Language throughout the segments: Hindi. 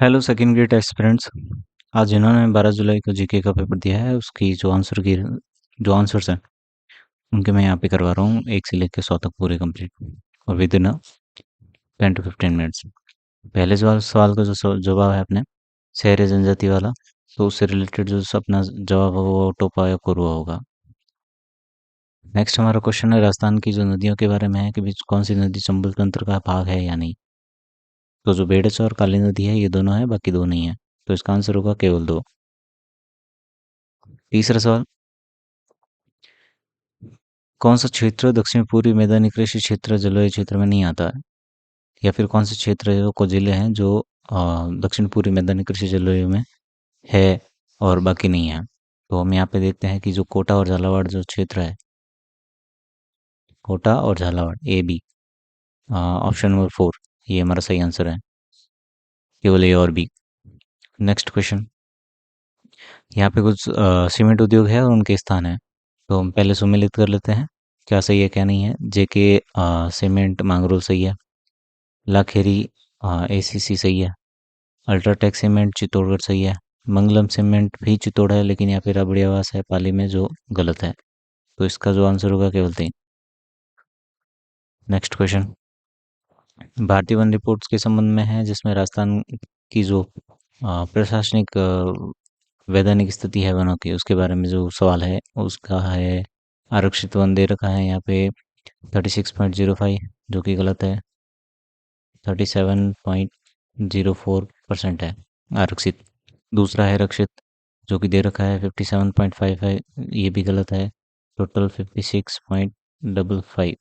Hello second grade aspirants. आज जिन्होंने 12 जुलाई को जीके का पेपर दिया है उसकी जो आंसर्स हैं उनके मैं यहाँ पे करवा रहा हूँ, 1 से लेकर 100 तक पूरे कंप्लीट और विद इन 10 to 15 मिनट्स। पहले सवाल का जो जवाब है अपने शहर जनजाति वाला, तो उससे रिलेटेड जो अपना जवाब है वो टोपा या कोरवा होगा। नेक्स्ट हमारा क्वेश्चन है राजस्थान की जो नदियों के बारे में है कि बीच कौन सी नदी चंबल तंत्र का भाग है या नहीं। तो जो बेड़च और काली नदी है ये दोनों है, बाकी दो नहीं है, तो इसका आंसर होगा केवल दो। तीसरा सवाल, कौन सा क्षेत्र दक्षिण पूर्वी मैदानी कृषि क्षेत्र जलवायु क्षेत्र में नहीं आता है, या फिर कौन से क्षेत्र है को जिले हैं जो दक्षिण पूर्वी मैदानी कृषि जलवायु में है और बाकी नहीं है। तो हम यहाँ पे देखते हैं कि जो कोटा और झालावाड़ जो क्षेत्र है, कोटा और Jhalawar, A B, option number 4, ये हमारा सही आंसर है, केवल ए और बी। नेक्स्ट क्वेश्चन, यहाँ पे कुछ सीमेंट उद्योग है और उनके स्थान है, तो हम पहले सुमेलित कर लेते हैं क्या सही है क्या नहीं है। जेके सीमेंट मांगरोल सही है, लाखेरी एसीसी सही है, अल्ट्राटेक सीमेंट चित्तौड़गढ़ सही है, मंगलम सीमेंट भी चित्तौड़ है लेकिन यहाँ पे रबड़ी आवास है पाली में जो गलत है, तो इसका जो आंसर होगा केवल 3। नेक्स्ट क्वेश्चन, भारतीय वन रिपोर्ट्स के संबंध में है जिसमें राजस्थान की जो प्रशासनिक वैधानिक स्थिति है वनों की उसके बारे में जो सवाल है उसका है आरक्षित वन दे रखा है यहाँ पे 36.05, जो कि गलत है, 37.04% है आरक्षित। दूसरा है रक्षित, जो कि दे रखा है 57.55, ये भी गलत है, टोटल 56.55,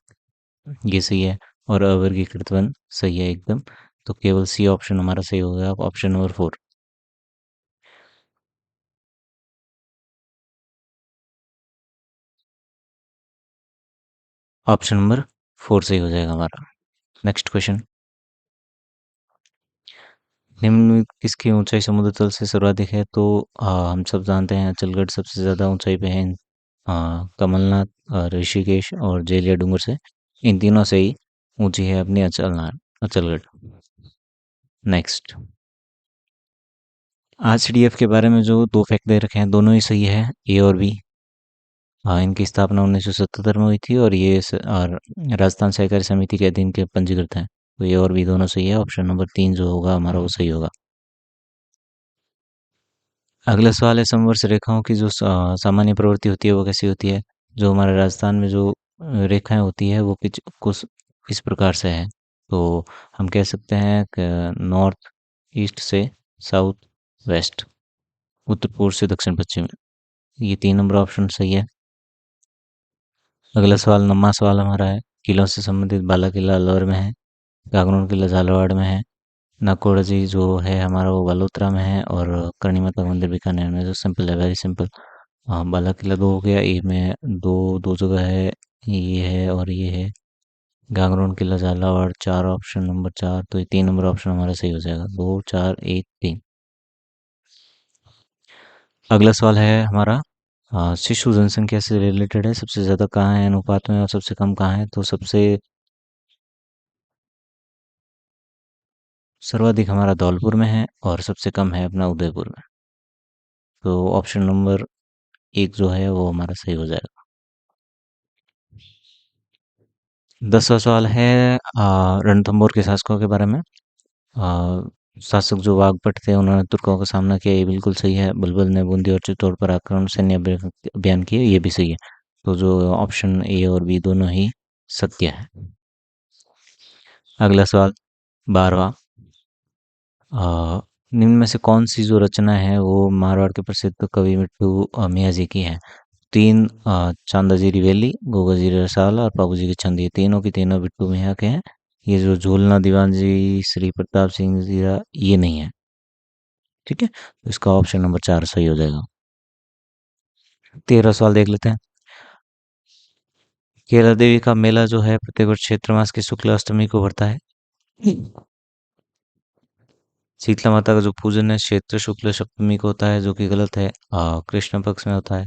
ये सही है। और अवर्गीकृत वन सही है एकदम, तो केवल सी ऑप्शन हमारा सही होगा, ऑप्शन नंबर 4, ऑप्शन नंबर 4 सही हो जाएगा हमारा। नेक्स्ट क्वेश्चन, निम्न किसकी ऊंचाई समुद्र तल से सर्वाधिक है, तो हम सब जानते हैं अचलगढ़ सबसे ज़्यादा ऊंचाई पे है, कमलनाथ, ऋषिकेश और जेलिया डूंगर से, इन तीनों से ही ऊंची है अपनी अचलगढ़। नेक्स्ट, आरसीडीएफ के बारे में जो दो फैक्ट दे रखे हैं दोनों ही सही है, ए और बी। इनकी स्थापना 1977 में हुई थी और और राजस्थान सहकारी समिति के अधीन के पंजीकृत हैं, तो ए और बी दोनों सही है, ऑप्शन नंबर 3 जो होगा हमारा वो सही होगा। अगला सवाल है समवर्ष रेखाओं की जो सामान्य प्रवृत्ति होती है वो कैसी होती है। जो हमारे राजस्थान में जो रेखाएं होती है वो कुछ इस प्रकार से है, तो हम कह सकते हैं कि नॉर्थ ईस्ट से साउथ वेस्ट, उत्तर पूर्व से दक्षिण पश्चिम, ये 3 नंबर ऑप्शन सही है। अगला सवाल 9वां सवाल हमारा है, किलों से संबंधित बाला किला अलवर में है, गागरोन किला झालावाड़ में है, नाकोड़ा जी जो है हमारा वो बालोतरा में है, और करणी माता मंदिर बीकानेर में। जो सिंपल है, वेरी सिंपल। बाला किला 2 हो गया, ए में दो दो जगह है, ये है और ये है। गागरोन किला झालावाड़ 4, ऑप्शन नंबर 4, तो ये 3 नंबर ऑप्शन हमारा सही हो जाएगा, 2 4 1 3। अगला सवाल है हमारा, शिशु जनसंख्या से रिलेटेड है, सबसे ज़्यादा कहाँ है अनुपात में और सबसे कम कहाँ है। तो सबसे सर्वाधिक हमारा धौलपुर में है और सबसे कम है अपना उदयपुर में, तो ऑप्शन नंबर 1 जो है वो हमारा सही हो जाएगा। 10वां सवाल है रणथंभौर के शासकों के बारे में। शासक जो वाघभट्ट थे उन्होंने तुर्कों का सामना किया, ये बिल्कुल सही है। बलबल ने बूंदी और चित्तौड़ पर आक्रमण सैन्य अभियान किए, ये भी सही है। तो जो ऑप्शन ए और बी दोनों ही सत्य है। अगला सवाल 12वां, निम्न में से कौन सी जो रचना है वो मारवाड़ के प्रसिद्ध कवि मिट्टू मियाँ जी की है। 3, चांदा जी रिवेली, गोगा जी रसाला और पाबू जी के छंद, ये तीनों की तीनों बिट्टू मियाँ के हैं। ये जो झूलना दीवान जी श्री प्रताप सिंह जी ये नहीं है, ठीक है, तो इसका ऑप्शन नंबर 4 सही हो जाएगा। 13 सवाल देख लेते हैं, केला देवी का मेला जो है प्रत्येक वर्ष चैत्र मास की शुक्ल अष्टमी को भरता है। शीतला माता का जो पूजन है चैत्र शुक्ल सप्तमी को होता है, जो कि गलत है, कृष्ण पक्ष में होता है।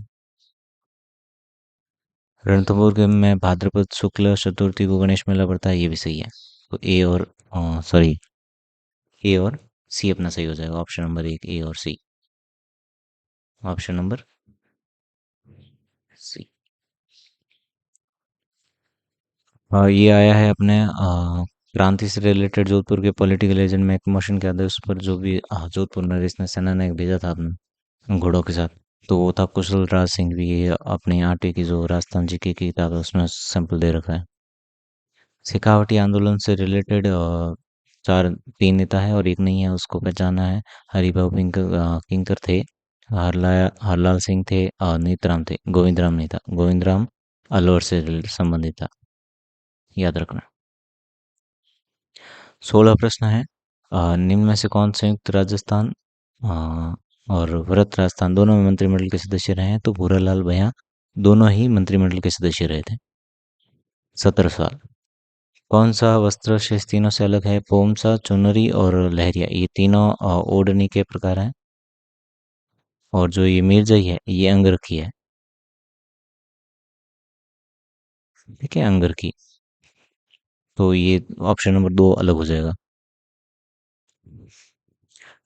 रणथंभौर के में भाद्रपद शुक्ल चतुर्थी को गणेश मेला पड़ता है, ये भी सही है, तो ए और सॉरी, ए और सी अपना सही हो जाएगा, ऑप्शन नंबर एक, ए और सी। Option number C. ये आया है अपने क्रांति से रिलेटेड जोधपुर के पॉलिटिकल एजेंट में एक मोशन के आदेश पर जो भी जोधपुर नरेश ने सेना ने भेजा था अपने घोड़ों के साथ, तो वो था कुशल राज सिंह भी। ये अपनी आटे की जो राजस्थान जी की किताब है उसमें सैंपल दे रखा है। शेखावटी आंदोलन से रिलेटेड चार तीन नेता है और एक नहीं है, उसको पहचाना है। हरिभाऊ किंकर थे, हरलाल सिंह थे, नेतराम थे, गोविंद राम नहीं था। गोविंद राम अलवर से संबंधित था, याद रखना। 16 प्रश्न है। निम्न में से कौन संयुक्त राजस्थान अ, और वृहत राजस्थान दोनों में मंत्रिमंडल के सदस्य रहे हैं? तो भूरालाल भैया दोनों ही मंत्रिमंडल के सदस्य रहे थे। 17 सवाल। कौन सा वस्त्र शेष तीनों से अलग है? पोमसा, चुनरी और लहरिया, ये तीनों ओढ़नी के प्रकार हैं। और जो ये मिर्जाई है ये अंगरखी है। ठीक है, अंगरखी। तो ये ऑप्शन नंबर दो अलग हो जाएगा।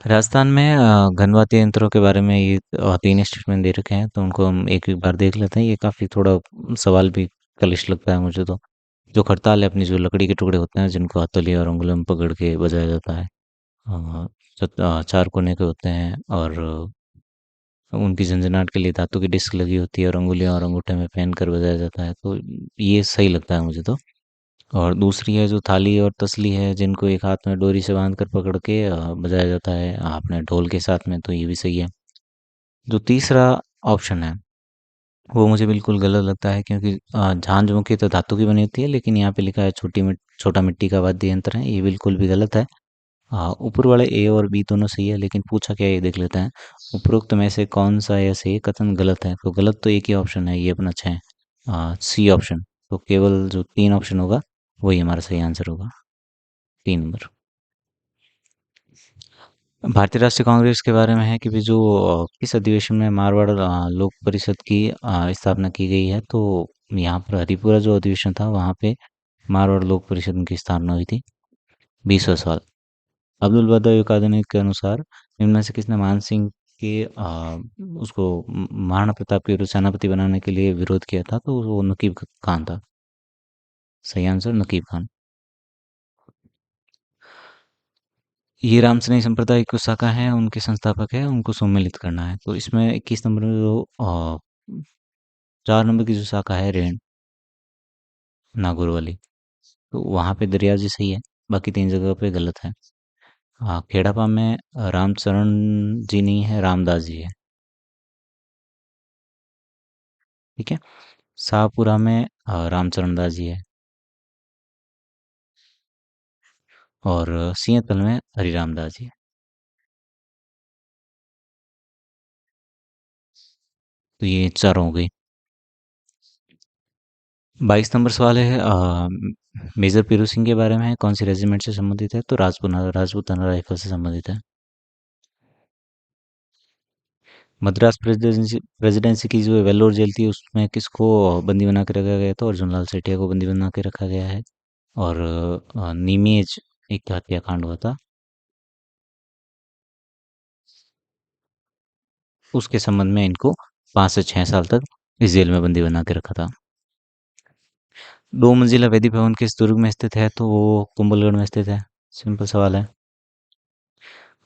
राजस्थान में घनवाती यंत्रों के बारे में ये तीन स्टेटमेंट दे रखे हैं, तो उनको हम एक एक बार देख लेते हैं। ये काफ़ी थोड़ा सवाल भी कलिश लगता है मुझे तो। जो खड़ताल है, अपनी जो लकड़ी के टुकड़े होते हैं जिनको हथौली और उंगलियों में पकड़ के बजाया जाता है, चार कोने के होते हैं और उनकी झंझनाहट के लिए धातु की डिस्क लगी होती है और अंगुलियां और अंगूठे में पहन कर बजाया जाता है, तो ये सही लगता है मुझे तो। और दूसरी है जो थाली और तसली है, जिनको एक हाथ में डोरी से बांध कर पकड़ के बजाया जाता है अपने ढोल के साथ में, तो ये भी सही है। जो तीसरा ऑप्शन है वो मुझे बिल्कुल गलत लगता है, क्योंकि झांझ मुखी तो धातु की बनी होती है, लेकिन यहाँ पे लिखा है छोटा मिट्टी का वाद्य यंत्र है, ये बिल्कुल भी गलत है। ऊपर वाले ए और बी दोनों सही है, लेकिन पूछा क्या है ये देख लेते हैं। उपरोक्त में से कौन सा या से कथन गलत है? तो गलत तो एक ही ऑप्शन है, ये अपना छः, सी ऑप्शन। तो केवल जो तीन ऑप्शन होगा वही हमारा सही आंसर होगा, 3 नंबर। भारतीय राष्ट्रीय कांग्रेस के बारे में है कि भी जो किस अधिवेशन में मारवाड़ लोक परिषद की स्थापना की गई है? तो यहाँ पर हरिपुरा जो अधिवेशन था वहाँ पे मारवाड़ लोक परिषद की स्थापना हुई थी। 20वां सवाल। अब्दुल बदायूं अकादमी के अनुसार इनमें से किसने मान सिंह के उसको महाराणा प्रताप के विरुद्ध सेनापति बनाने के लिए विरोध किया था? तो वो नकीब खान था। सही आंसर नकीब खान। ये रामसनेही संप्रदाय की शाखा है, उनके संस्थापक है, उनको सम्मिलित करना है। तो इसमें 21 नंबर में जो 4 नंबर की जो शाखा है, रेण नागौर वाली, तो वहाँ पे दरिया जी सही है, बाकी तीन जगह पे गलत है। हाँ, खेड़ापा में रामचरण जी नहीं है, रामदास जी है। ठीक है। शाहपुरा में रामचरण दास जी है। और सिंहतल में हरिराम दास जी है। तो ये चारों हो गई। 22 नंबर सवाल है, मेजर पीरू सिंह के बारे में है, कौन सी रेजिमेंट से संबंधित है? तो राजपूताना राइफल से संबंधित है। मद्रास प्रेसिडेंसी की जो वेल्लोर जेल थी उसमें किसको बंदी बना के रखा गया था? अर्जुन लाल सेठिया को बंदी बना के रखा गया है। और नीमेज एक हत्याकांड हुआ था, उसके संबंध में इनको 5 से 6 साल तक इस जेल में बंदी बना के रखा था। 2 मंजिला वेदी भवन किस दुर्ग में स्थित है? तो वो कुंभलगढ़ में स्थित है। सिंपल सवाल है।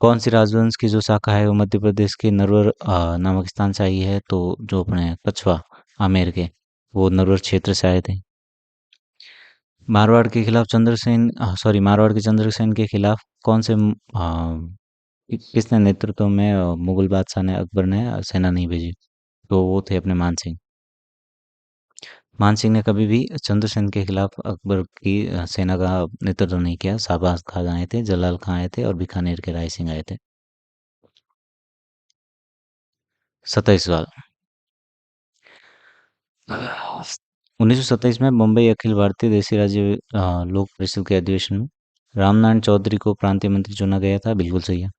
कौन सी राजवंश की जो शाखा है वो मध्य प्रदेश के नरवर नामक स्थान से आई है? तो जो अपने कछवा आमेर के, वो नरवर क्षेत्र से आए थे। मारवाड़ के खिलाफ चंद्रसेन मारवाड़ के चंद्रसेन के खिलाफ कौन से किसने नेतृत्व में मुगल बादशाह ने अकबर ने सेना नहीं भेजी? तो वो थे अपने मान सिंह। मान सिंह ने कभी भी चंद्रसेन के खिलाफ अकबर की सेना का नेतृत्व नहीं किया। शाहबाज खान आए थे, जलाल खान आए थे और बीकानेर के राय सिंह आए थे। 27 सवाल। 1927 में मुंबई अखिल भारतीय देसी राज्य लोक परिषद के अधिवेशन में रामनारायण चौधरी को प्रांतीय मंत्री चुना गया था। बिल्कुल सही है।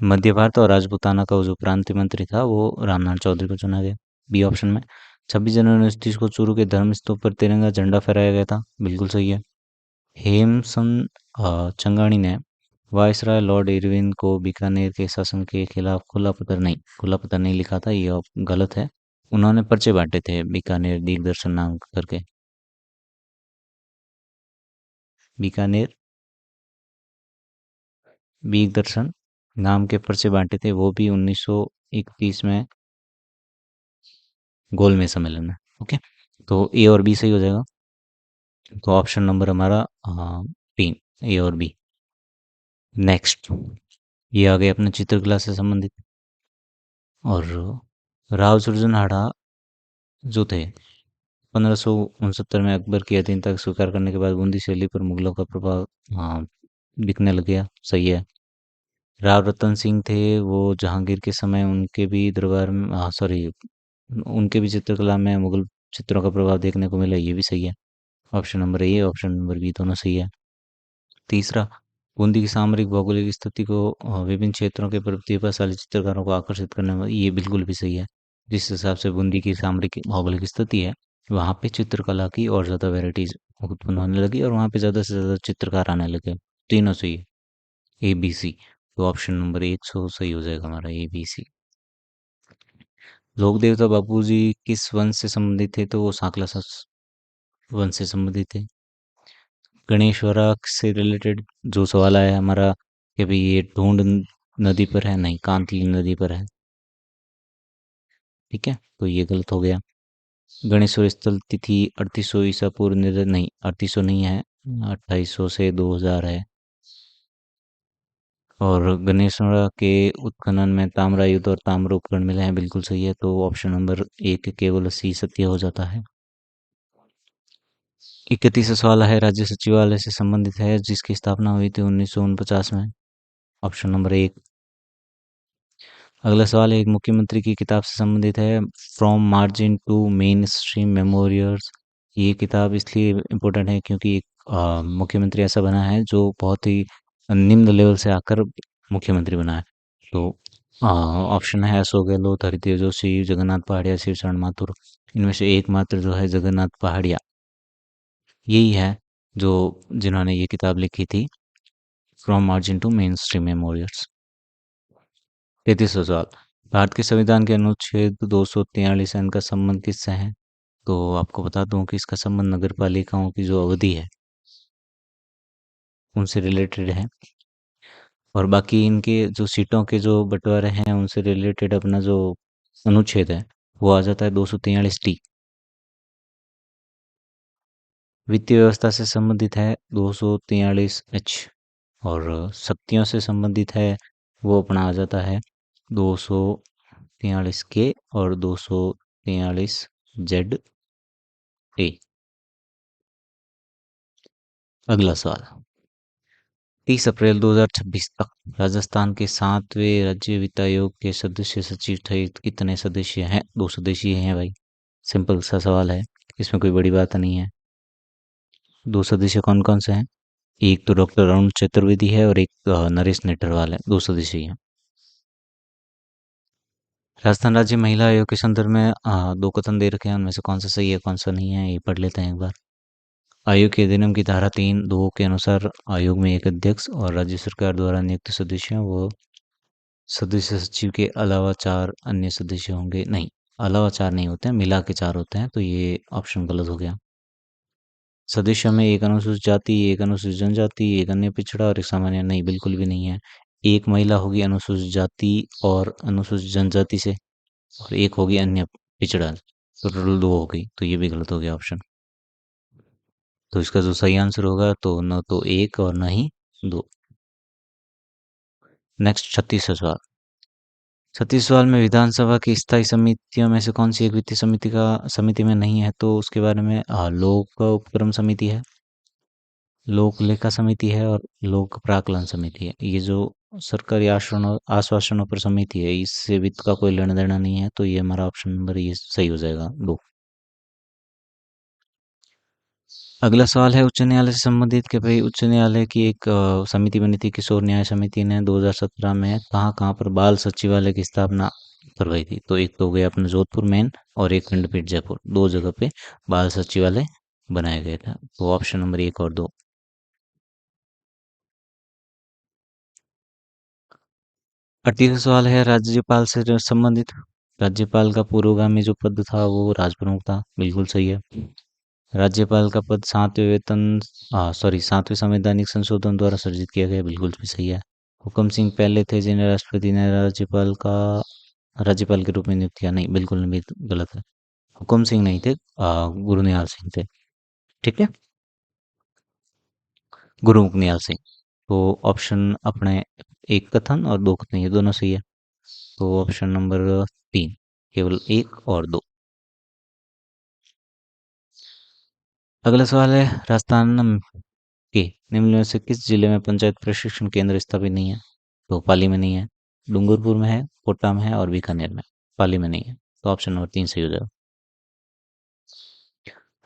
मध्य भारत और राजपूताना का वो जो प्रांतीय मंत्री था वो रामनारायण चौधरी को चुना गया, बी ऑप्शन में। 26 जनवरी 1930 को चूरू के धर्म स्तूप पर तिरंगा झंडा फहराया गया था। बिल्कुल सही है। हेमसन चंगानी ने वायसराय लॉर्ड इरविन को बीकानेर के शासन के खिलाफ खुला पत्र नहीं लिखा था, ये गलत है। उन्होंने पर्चे बांटे थे बीकानेर दिग्दर्शन नाम करके। बीकानेर दिग्दर्शन नाम के पर्चे बांटे थे, वो भी 1931 में गोलमेज सम्मेलन में। ओके, तो ए और बी सही हो जाएगा। तो ऑप्शन नंबर हमारा 3, ए और बी। नेक्स्ट, ये आ गए अपने चित्रकला से संबंधित। और राव सुरजनहाड़ा जो थे, 1569 में अकबर की अधीनता स्वीकार करने के बाद बूंदी शैली पर मुगलों का प्रभाव दिखने लग गया। सही है। राव रतन सिंह थे, वो जहांगीर के समय उनके भी दरबार में सॉरी उनके भी चित्रकला में मुगल चित्रों का प्रभाव देखने को मिला। ये भी सही है। Option number A, option number B दोनों सही है। तीसरा, बूंदी की सामरिक भौगोलिक स्थिति को विभिन्न क्षेत्रों के प्रतिभाशाली चित्रकारों को आकर्षित करने में, ये बिल्कुल भी सही है। जिस हिसाब से बूंदी की सामरिक भौगोलिक स्थिति है, वहाँ पे चित्रकला की और ज़्यादा वैरायटीज उत्पन्न होने लगी और वहाँ पे ज़्यादा से ज़्यादा चित्रकार आने लगे। तीनों सही है, ए बी सी। तो ऑप्शन नंबर 100 सही हो जाएगा हमारा, ए बी सी। लोक देवता बापूजी किस वंश से संबंधित थे? तो वो सांकला वंश से संबंधित थे। गणेश्वरा से रिलेटेड जो सवाल आया है हमारा कि भाई ये ढूंढ नदी पर है, नहीं, कांतली नदी पर है। ठीक है, तो ये गलत हो गया। गणेश्वर स्थल तिथि 3800 ईसा पूर्व नहीं, 3800 नहीं है, 2800 से 2000 है। और गणेशवरा के उत्खनन में ताम्र युद्ध और ताम्र उपकरण मिले हैं, बिल्कुल सही है। तो ऑप्शन नंबर 1 केवल सी सत्य हो जाता है। 31 सवाल है, राज्य सचिवालय से संबंधित है, जिसकी स्थापना हुई थी 1949 में। Option number 1। अगला सवाल एक मुख्यमंत्री की किताब से संबंधित है, from margin to mainstream memorials. ये किताब इसलिए इम्पोर्टेंट है क्योंकि एक मुख्यमंत्री ऐसा बना है जो बहुत ही निम्न लेवल से आकर मुख्यमंत्री बना है। तो ऑप्शन है अशोक गहलोत, हरिदेव जोशी, जगन्नाथ पहाड़िया, शिवशरण माथुर। इनमें से एकमात्र जो है जगन्नाथ पहाड़िया, यही है जो जिन्होंने ये किताब लिखी थी, from margin to mainstream memorials. 33वां सवाल, भारत के संविधान के अनुच्छेद 243 का संबंध किससे है? तो आपको बता दूं कि इसका संबंध नगर पालिकाओं की जो अवधि है उनसे रिलेटेड है। और बाकी इनके जो सीटों के जो बंटवारे हैं उनसे रिलेटेड अपना जो अनुच्छेद है वो आ जाता है 243 टी। वित्तीय व्यवस्था से संबंधित है 243 एच। और शक्तियों से संबंधित है वो अपना आ जाता है 243 के और 243 जेड ए। अगला सवाल, 30 अप्रैल 2026 तक राजस्थान के 7वें राज्य वित्त आयोग के सदस्य सचिव सहित कितने सदस्य हैं? 2 सदस्य हैं भाई। सिंपल सा सवाल है, इसमें कोई बड़ी बात नहीं है। 2 सदस्य कौन कौन से हैं? एक तो डॉक्टर अरुण चतुर्वेदी है और एक नरेश नेटरवाल है। 2 सदस्य हैं। राजस्थान राज्य महिला आयोग के संदर्भ में 2 कथन दे रखे हैं, उनमें से कौन सा सही है कौन सा नहीं है, ये पढ़ लेते हैं एक बार। आयोग के अधिनियम की धारा 3(2) के अनुसार आयोग में एक अध्यक्ष और राज्य सरकार द्वारा नियुक्त सदस्य हैं, वो सदस्य सचिव के अलावा 4 अन्य सदस्य होंगे। नहीं, अलावा 4 नहीं होते हैं, मिला के 4 होते हैं, तो ये ऑप्शन गलत हो गया। सदस्यों में एक अनुसूचित जाति, एक अनुसूचित जनजाति, एक अन्य पिछड़ा और एक सामान्य, नहीं, बिल्कुल भी नहीं है। एक महिला होगी अनुसूचित जाति और अनुसूचित जनजाति से, और एक होगी अन्य पिछड़ा, तो टोटल 2 हो गई, तो ये भी गलत हो गया ऑप्शन। तो इसका जो सही आंसर होगा तो न तो 1 और न ही 2। नेक्स्ट 36वां सवाल, 36 सवाल में विधानसभा की स्थायी समितियों में से कौन सी एक वित्तीय समिति में नहीं है? तो उसके बारे में लोक उपक्रम समिति है, लोक लेखा समिति है और लोक प्राकलन समिति है। ये जो सरकारी आश्वासनों पर समिति है, इससे वित्त का कोई लेना देना नहीं है, तो ये हमारा ऑप्शन नंबर ये सही हो जाएगा 2। अगला सवाल है उच्च न्यायालय से संबंधित कि भाई उच्च न्यायालय की एक समिति बनी थी, किशोर न्याय समिति ने 2017 में कहाँ कहाँ पर बाल सचिवालय की स्थापना करवाई थी? तो एक तो हो गया अपना जोधपुर मेन और एक खंडपीठ जयपुर, 2 जगह पे बाल सचिवालय बनाया गया था। तो ऑप्शन नंबर 1 और 2। 38वां सवाल है राज्यपाल से जो संबंधित। राज्यपाल का पूर्वगामी जो पद था वो राजप्रमुख था, बिल्कुल सही है। राज्यपाल का पद 7वें संवैधानिक संशोधन द्वारा सृजित किया गया, बिल्कुल भी सही है। हुकम सिंह पहले थे जिन्हें राष्ट्रपति ने राज्यपाल के रूप में नियुक्त किया, नहीं, बिल्कुल भी गलत है। हुकम सिंह नहीं थे, गुरु निहाल सिंह थे। ठीक है, गुरु निहाल सिंह। तो ऑप्शन अपने एक कथन और दो कथन, ये दोनों सही है। तो ऑप्शन नंबर 3, केवल एक और दो। अगला सवाल है, राजस्थान के निम्न में से किस जिले में पंचायत प्रशिक्षण केंद्र स्थापित नहीं है? तो पाली में नहीं है, डूंगरपुर में है, कोटा में है और बीकानेर में। पाली में नहीं है, तो ऑप्शन नंबर 3 सही हो जाएगा।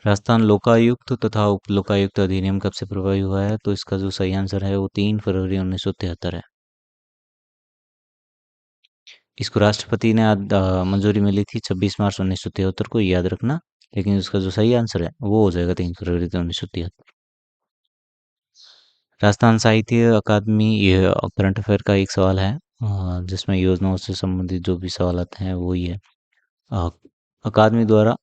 राजस्थान लोकायुक्त तथा उप लोकायुक्त अधिनियम कब से प्रभावी हुआ है? तो इसका जो सही आंसर है वो 3 फरवरी 1973 है। इसको राष्ट्रपति ने मंजूरी मिली थी 26 मार्च 1973 को, याद रखना। लेकिन इसका जो सही आंसर है वो हो जाएगा 3 फरवरी 1973। राजस्थान साहित्य अकादमी, ये करंट अफेयर का एक सवाल है, जिसमें योजनाओं से संबंधित जो भी सवाल आते हैं वो ही है। अ, अकादमी द्वारा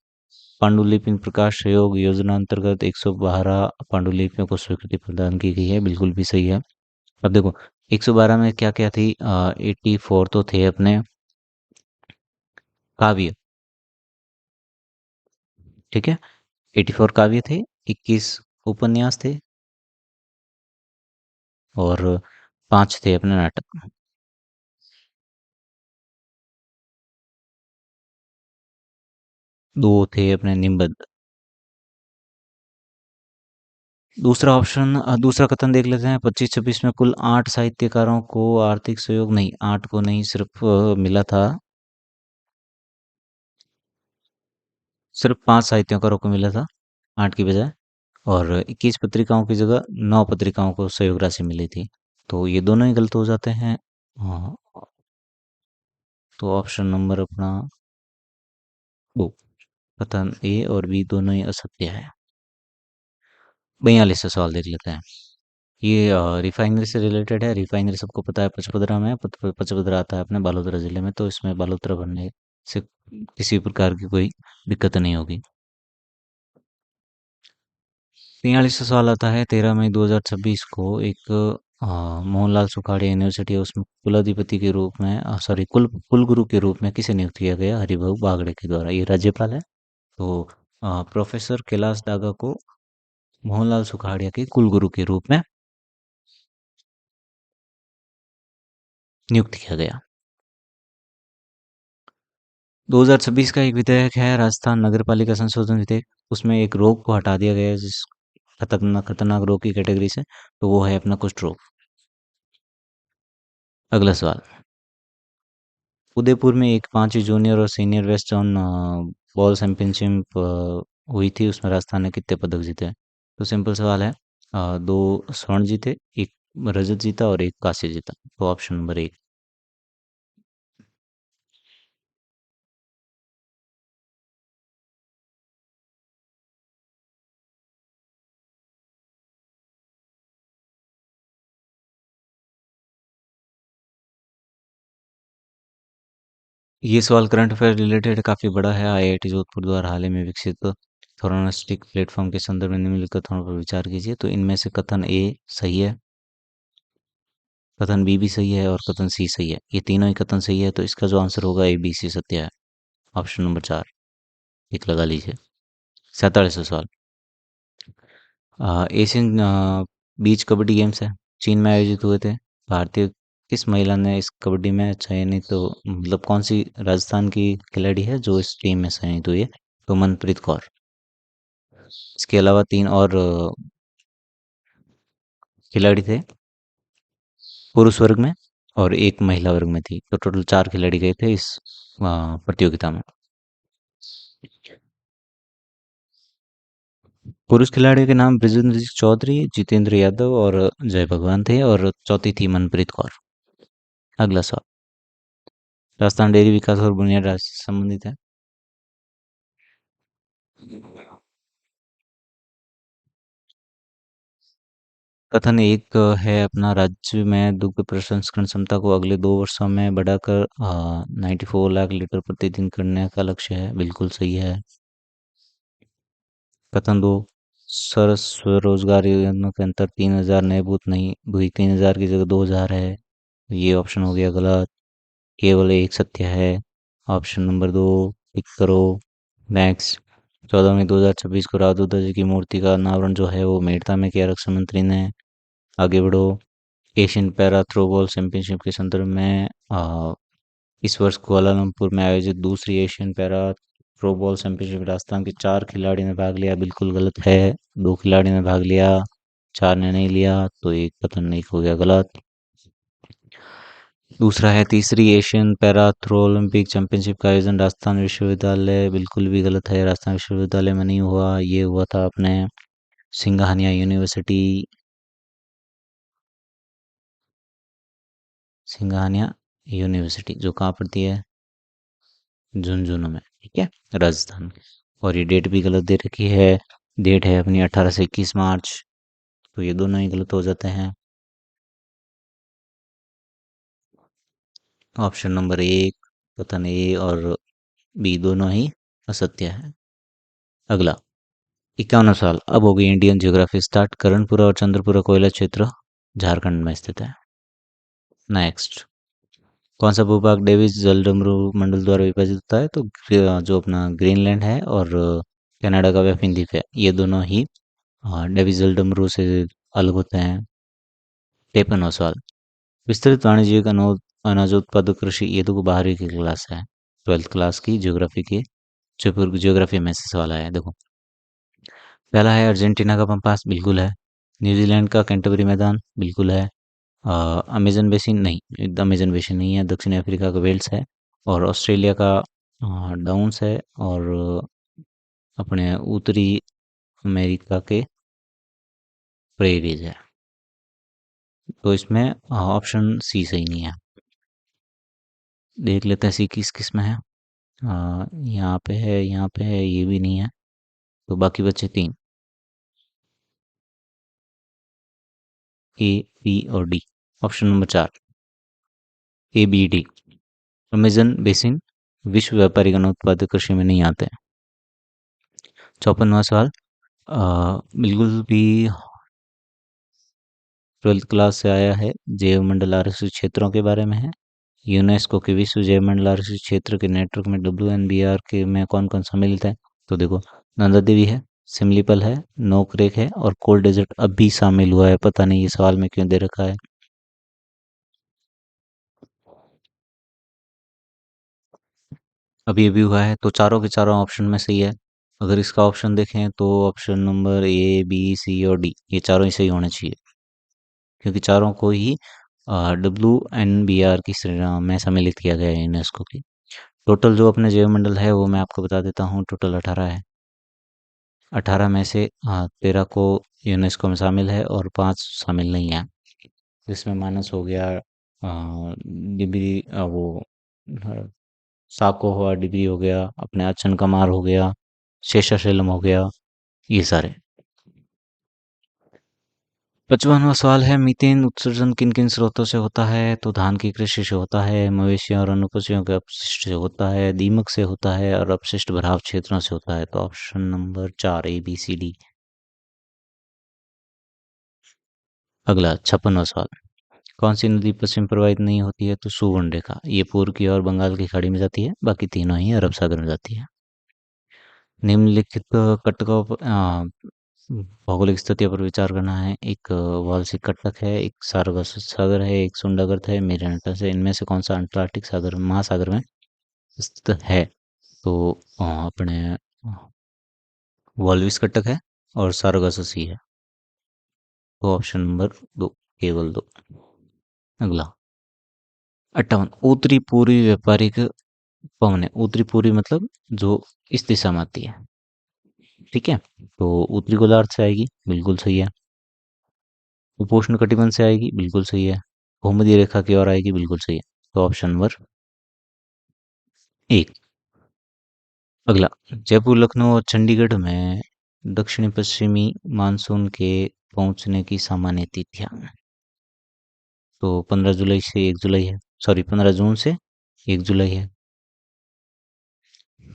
पांडुलिपि प्रकाश सहयोग योजना अंतर्गत 112 पांडुलिपियों को स्वीकृति प्रदान की गई है, बिल्कुल भी सही है। अब देखो, 112 में क्या क्या थी, 84 तो थे अपने काव्य। ठीक है, 84 काव्य थे, 21 उपन्यास थे और 5 थे अपने नाटक। 2 थे अपने निबंध। दूसरा कथन देख लेते हैं। 25-26 में कुल 8 साहित्यकारों को आर्थिक सहयोग, नहीं, 8 को नहीं, सिर्फ मिला था, सिर्फ 5 साहित्यकारों को मिला था, 8 की बजाय। और 21 पत्रिकाओं की जगह 9 पत्रिकाओं को सहयोग राशि मिली थी। तो ये दोनों ही गलत हो जाते हैं। हाँ, तो ऑप्शन नंबर अपना 2, कथन ए और बी दोनों ही असत्य है। 42 सवाल देख लेते हैं। ये रिफाइनरी से रिलेटेड है। रिफाइनरी सबको पता है, पचपदरा में है। पचपदरा आता है अपने बालोतरा जिले में, तो इसमें बालोतरा बनने से किसी प्रकार की कोई दिक्कत नहीं होगी। 43 सवाल आता है। 13 मई 2026 को एक मोहनलाल सुखाड़िया यूनिवर्सिटी है, उसमें कुलाधिपति के रूप में, सॉरी, कुलगुरु के रूप में किसे नियुक्त किया गया? हरिभाऊ बागड़े के द्वारा। ये राज्यपाल है। तो प्रोफेसर कैलाश डागा को मोहनलाल सुखाड़िया के कुलगुरु के रूप में नियुक्त किया गया। 2026 का एक विधेयक है, राजस्थान नगरपालिका संशोधन विधेयक। उसमें एक रोग को हटा दिया गया है, जिस खतरनाक रोग की कैटेगरी से, तो वो है अपना कुष्ठ रोग। अगला सवाल, उदयपुर में एक 5वीं जूनियर और senior west zone ball championship हुई थी, उसमें राजस्थान ने कितने पदक जीते? तो सिंपल सवाल है, 2 स्वर्ण जीते, एक रजत जीता और एक कांस्य जीता। तो ऑप्शन नंबर 1। ये सवाल करंट अफेयर रिलेटेड काफ़ी बड़ा है। आईआईटी जोधपुर द्वारा हाल ही में विकसित थोरोनोस्टिक प्लेटफॉर्म के संदर्भ में निम्नलिखित कथनों पर विचार कीजिए। तो इनमें से कथन ए सही है, कथन बी भी सही है और कथन सी सही है। ये तीनों ही कथन सही है, तो इसका जो आंसर होगा ए बी सी सत्य है। ऑप्शन नंबर 4 टिक लगा लीजिए। 47वां सवाल, एशियन बीच कबड्डी गेम्स है, चीन में आयोजित हुए थे। भारतीय किस महिला ने इस कबड्डी में चयनित, तो मतलब कौन सी राजस्थान की खिलाड़ी है जो इस टीम में चयनित हुई है? तो मनप्रीत कौर। इसके अलावा 3 और खिलाड़ी थे पुरुष वर्ग में, और एक महिला वर्ग में थी। तो टोटल 4 खिलाड़ी गए थे इस प्रतियोगिता में। पुरुष खिलाड़ियों के नाम बृजेंद्र चौधरी, जितेंद्र यादव और जय भगवान थे, और चौथी थी मनप्रीत कौर। अगला सवाल, राजस्थान डेयरी विकास और बुनियाद राज्य से संबंधित है। कथन एक है अपना राज्य में दुग्ध प्रसंस्करण क्षमता को अगले 2 वर्षों में बढ़ाकर 94 लाख लीटर प्रतिदिन करने का लक्ष्य है। बिल्कुल सही है। कथन दो, सर स्वरोजगार योजना के अंतर 3,000 नए बूथ नहीं हुई, 3,000 की जगह 2,000 है। ये ऑप्शन हो गया गलत। केवल एक सत्य है। ऑप्शन नंबर दो टिक करो। नेक्स्ट। 14 मई 2026 को राजदूत जी की मूर्ति का अनावरण जो है वो मेड़ता में किया रक्षा मंत्री ने। आगे बढ़ो। एशियन पैरा थ्रोबॉल चैंपियनशिप के संदर्भ में इस वर्ष कुआलालंपुर में आयोजित दूसरी Asian para throwball championship Rajasthan के 4 खिलाड़ी ने भाग लिया। बिल्कुल गलत है। 2 खिलाड़ी ने भाग लिया, 4 ने नहीं लिया, तो एक कथन एक हो गया गलत। दूसरा है तीसरी Asian para throw Olympic championship का आयोजन राजस्थान विश्वविद्यालय। बिल्कुल भी गलत है। राजस्थान विश्वविद्यालय में नहीं हुआ, ये हुआ था अपने सिंघानिया यूनिवर्सिटी। सिंघानिया यूनिवर्सिटी जो कहाँ पड़ती है? झुंझुनू में। ठीक है, राजस्थान। और ये डेट भी गलत दे रखी है। डेट है अपनी 18 से 21 मार्च। तो ये दोनों ही गलत हो जाते हैं। ऑप्शन नंबर एक कथन ए और बी दोनों ही असत्य है। अगला। 51वां सवाल अब होगी इंडियन ज्योग्राफी स्टार्ट। करणपुरा और चंद्रपुरा कोयला क्षेत्र झारखंड में स्थित है। नेक्स्ट। कौन सा भूभाग डेविस जलडमरू मंडल द्वारा विभाजित होता है? तो जो अपना ग्रीनलैंड है और कनाडा का वेफिन द्वीप है, ये दोनों ही डेविस जलडमरू से अलग होते हैं। 53वां सवाल विस्तृत वाणिज्यिक अनाजोत्पादक कृषि, ये तो बाहर की क्लास है, 12th क्लास की ज्योग्राफी की। ज्योग्राफी में से सवाल आया है, देखो। पहला है अर्जेंटीना का पंपास, बिल्कुल है। न्यूजीलैंड का कैंटरबरी मैदान, बिल्कुल है। अमेजन बेसिन नहीं, अमेजन बेसिन नहीं है। दक्षिण अफ्रीका का वेल्स है। और ऑस्ट्रेलिया का डाउन्स है। और अपने उत्तरी अमेरिका के प्रेरीज है। तो इसमें ऑप्शन सी सही नहीं है। देख लेते हैं सी किस किस में है। यहाँ पे है, यहाँ पे है, ये भी नहीं है। तो बाकी बचे तीन, ए बी और D. Option number 4 A B D. Amazon basin विश्व व्यापारी उत्पादक कृषि में नहीं आते। 54वां सवाल बिल्कुल भी 12th क्लास से आया है। जैव मंडल आरक्षित क्षेत्रों के बारे में है। यूनेस्को के विश्व जैव मंडल आरक्षित क्षेत्र के नेटवर्क में WNBR के में कौन कौन सम्मिलित है? तो देखो, नंदा देवी है, सिमलीपल है, नोकरेक है और कोल्ड डेजर्ट अभी शामिल हुआ है। पता नहीं ये सवाल में क्यों दे रखा है। अभी अभी हुआ है, तो चारों के चारों ऑप्शन में सही है। अगर इसका ऑप्शन देखें तो option number A B C और डी, ये चारों ही सही होने चाहिए, क्योंकि चारों को ही WNBR की श्रेणी में सम्मिलित किया गया है यूनेस्को की। टोटल जो अपने जैव मंडल है वो मैं आपको बता देता हूँ, टोटल 18 है। 18 में से 13 को यूनेस्को में शामिल है और 5 शामिल नहीं है। जिसमें माइनस हो गया डिबरी, वो साको हुआ, डिबरी हो गया, अपने अचन कमार हो गया, शेषाचलम हो गया, ये सारे। 55वां सवाल है मीथेन उत्सर्जन किन किन स्रोतों से होता है? तो धान की कृषि से होता है, मवेशियों और अन्य पशुओं के अपशिष्ट से होता है, दीमक से होता है और अपशिष्ट भराव क्षेत्रों से होता है। तो option number 4 A B C D. अगला 56वां सवाल कौन सी नदी पश्चिम प्रवाहित नहीं होती है? तो सुवर्ण रेखा, ये पूर्व की ओर बंगाल की खाड़ी में जाती है, बाकी तीनों ही अरब सागर में जाती है। निम्नलिखित कटकों भौगोलिक स्थितियों पर विचार करना है। एक वाल्सी कटक है, एक सारगासो सागर है, एक सुंडागर्त है, मेरियानटस है। इनमें से कौन सा अंटार्कटिक सागर महासागर में स्थित है? तो अपने वाल्विस कटक है और सारगासो सी है। तो ऑप्शन नंबर दो, केवल दो। अगला 58 उत्तरी पूर्वी व्यापारिक पवन है। उत्तरी पूर्वी मतलब जो इस दिशा में आती है। ठीक है, तो उत्तरी गोलार्ध से आएगी, बिल्कुल सही है। उपोष्ण कटिबंध से आएगी, बिल्कुल सही है। भूमध्य रेखा की ओर आएगी, बिल्कुल सही है। तो ऑप्शन नंबर एक। अगला जयपुर, लखनऊ और चंडीगढ़ में दक्षिणी पश्चिमी मानसून के पहुंचने की सामान्य तिथियां? तो 15 जुलाई से 1 जुलाई है, सॉरी 15 जून से 1 जुलाई है।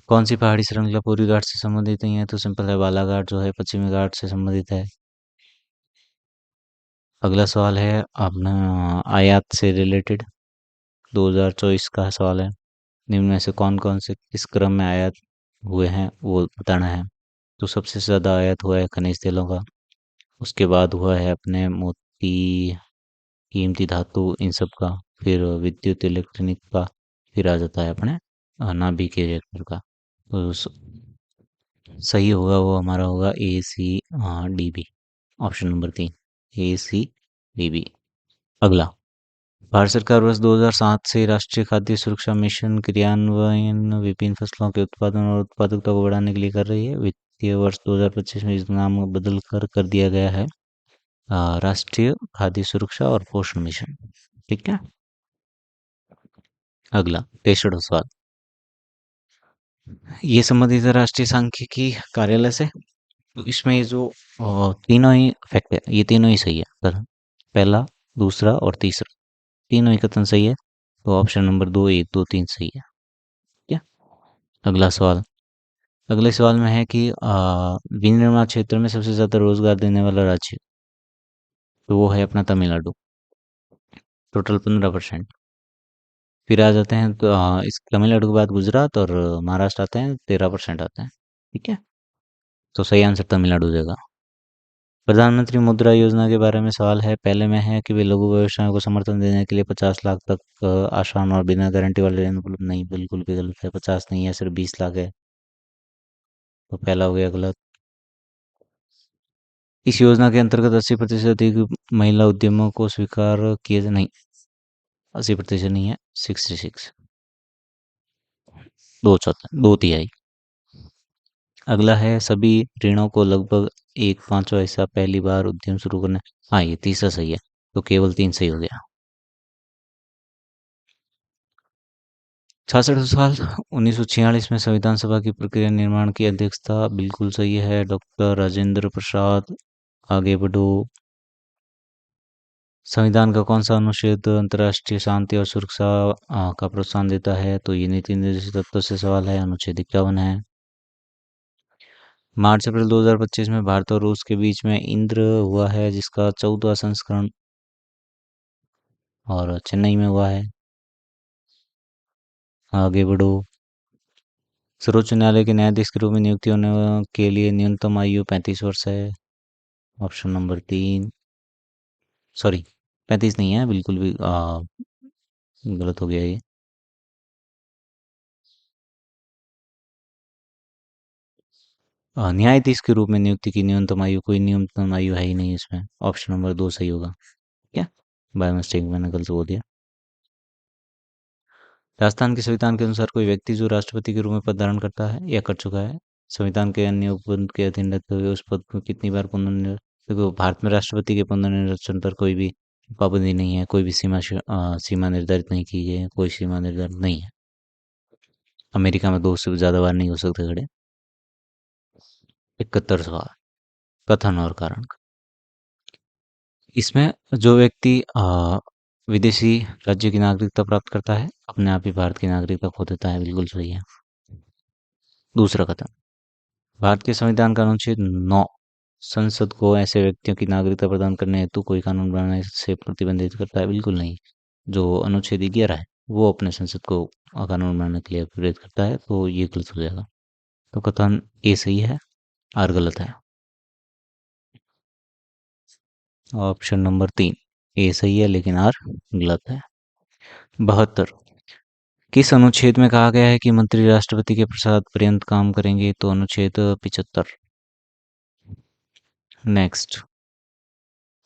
कौन सी पहाड़ी श्रृंखला पूर्वी घाट से संबंधित नहीं है? तो सिंपल है, बालाघाट जो है पश्चिमी घाट से संबंधित है। अगला सवाल है अपना आयात से रिलेटेड, 2024 का सवाल है। निम्न में से कौन कौन से किस क्रम में आयात हुए हैं वो बताना है। तो सबसे ज़्यादा आयात हुआ है खनिज तेलों का, उसके बाद हुआ है अपने मोती, कीमती धातु, इन सब का, फिर विद्युत इलेक्ट्रॉनिक का, फिर आ जाता है अपने नाभिकीय रिएक्टर का। तो सही होगा वो हमारा होगा ACDB, ऑप्शन नंबर 3, ACDB। अगला, भारत सरकार वर्ष 2007 से राष्ट्रीय खाद्य सुरक्षा मिशन क्रियान्वयन विभिन्न फसलों के उत्पादन और उत्पादकता को बढ़ाने के लिए कर रही है। वित्तीय वर्ष 2025 में इस नाम को बदल कर दिया गया है राष्ट्रीय खाद्य सुरक्षा और पोषण मिशन। ठीक है। अगला 63वां सवाल, ये संबंधित है राष्ट्रीय सांख्यिकी कार्यालय से। तो इसमें ये जो तीनों ही फैक्ट है, ये तीनों ही सही है, पहला, दूसरा और तीसरा, तीनों ही कथन सही है। तो ऑप्शन नंबर 2, 1, 2, 3 सही है। क्या? अगला सवाल, अगले सवाल में है कि विनिर्माण क्षेत्र में सबसे ज्यादा रोजगार देने वाला राज्य, तो वो है अपना तमिलनाडु, टोटल 15%। फिर आ जाते हैं तो इस तमिलनाडु के बाद गुजरात और महाराष्ट्र आते हैं, 13% आते हैं। ठीक है, तो सही आंसर तमिलनाडु देगा। प्रधानमंत्री मुद्रा योजना के बारे में सवाल है, पहले में है कि वे लघु व्यवसायों को समर्थन देने के लिए 50 लाख तक आसान और बिना गारंटी वाले ऋण उपलब्ध, नहीं, बिल्कुल भी गलत है, 50 नहीं है, सिर्फ 20 लाख है। तो पहला हो गया गलत। इस योजना के अंतर्गत 80% अधिक महिला उद्यमों को स्वीकार किए, नहीं, 80% नहीं है, 66, दो चौथा, दो तिहाई। अगला है, सभी ऋणों को लगभग एक पांचवा हिस्सा पहली बार उद्यम शुरू करने, हाँ ये तीसरा सही है, तो केवल 3 सही हो गया। 66 साल, 1946 में संविधान सभा की प्रक्रिया निर्माण की अध्यक्षता, बिल्कुल सही है, डॉक्टर राजेंद्र प्रसाद। आगे बढ़ो। संविधान का कौन सा अनुच्छेद अंतर्राष्ट्रीय शांति और सुरक्षा का प्रोत्साहन देता है? तो ये नीति निर्देशित तत्व से सवाल है, अनुच्छेद 51 है। मार्च अप्रैल 2025 में भारत और रूस के बीच में इंद्र हुआ है, जिसका 14वां संस्करण, और चेन्नई में हुआ है। आगे बढ़ो। सर्वोच्च न्यायालय के न्यायाधीश के रूप में नियुक्ति होने के लिए न्यूनतम आयु 35 वर्ष है, ऑप्शन नंबर 3, सॉरी 35 नहीं है, बिल्कुल भी गलत हो गया ये। न्यायाधीश के रूप में नियुक्ति की न्यूनतम आयु, कोई न्यूनतम आयु है ही नहीं इसमें, ऑप्शन नंबर 2 सही होगा। क्या? बाय मिस्टेक मैंने गलत बोल दिया। राजस्थान के संविधान के अनुसार कोई व्यक्ति जो राष्ट्रपति के रूप में पद धारण करता है या कर चुका है, संविधान के अन्य उपबंध के अधीन रहते हुए उस पद को कितनी बार देखो, भारत में राष्ट्रपति के पुनर्निर्वाचन पर कोई भी पाबंदी नहीं है, कोई भी सीमा निर्धारित नहीं की गई है, कोई सीमा निर्धारित नहीं है। अमेरिका में 2 से ज्यादा बार नहीं हो सकते खड़े। 71 सवाल, कथन और कारण। इसमें जो व्यक्ति विदेशी राज्य की नागरिकता प्राप्त करता है, अपने आप ही भारत की नागरिकता खो देता है, बिल्कुल सही है। दूसरा कथन, भारत के संविधान का अनुच्छेद 9 संसद को ऐसे व्यक्तियों की नागरिकता प्रदान करने हेतु कोई कानून बनाने से प्रतिबंधित करता है, बिल्कुल नहीं। जो अनुच्छेद 11 है वो अपने संसद को कानून बनाने के लिए प्रेरित करता है, तो ये गलत हो जाएगा। तो कथन ए सही है, आर गलत है। ऑप्शन नंबर 3, ए सही है लेकिन आर गलत है। 72, किस अनुच्छेद में कहा गया है कि मंत्री राष्ट्रपति के प्रसाद पर्यंत काम करेंगे? तो अनुच्छेद 75। नेक्स्ट,